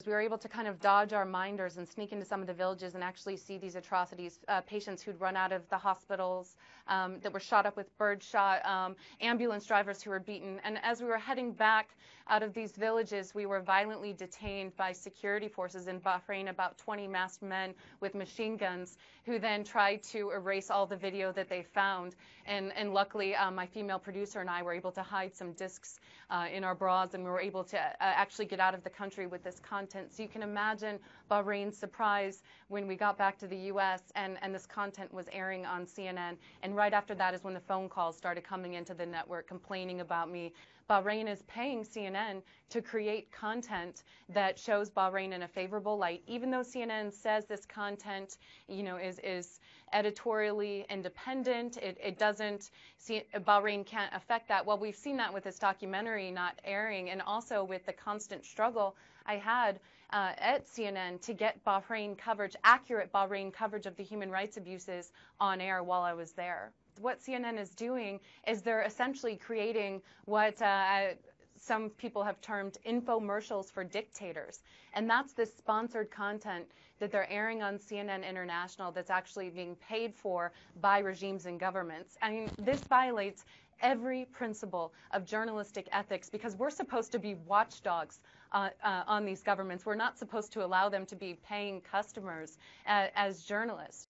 We were able to kind of dodge our minders and sneak into some of the villages and actually see these atrocities, patients who'd run out of the hospitals, that were shot up with birdshot, ambulance drivers who were beaten. And as we were heading back out of these villages, we were violently detained by security forces in Bahrain, about 20 masked men with machine guns, who then tried to erase all the video that they found. And luckily, my female producer and I were able to hide some discs in our bras, and we were able to actually get out of the country with this content. So you can imagine Bahrain's surprise when we got back to the U.S. and this content was airing on CNN. And right after that is when the phone calls started coming into the network complaining about me. Bahrain is paying CNN to create content that shows Bahrain in a favorable light, even though CNN says this content, is editorially independent. It doesn't see, Bahrain can't affect that. Well, we've seen that with this documentary not airing, and also with the constant struggle I had at CNN to get Bahrain coverage, accurate Bahrain coverage of the human rights abuses on air while I was there. What CNN is doing is they're essentially creating what some people have termed infomercials for dictators. And that's this sponsored content that they're airing on CNN International that's actually being paid for by regimes and governments. I mean, this violates every principle of journalistic ethics, because we're supposed to be watchdogs on these governments. We're not supposed to allow them to be paying customers as journalists.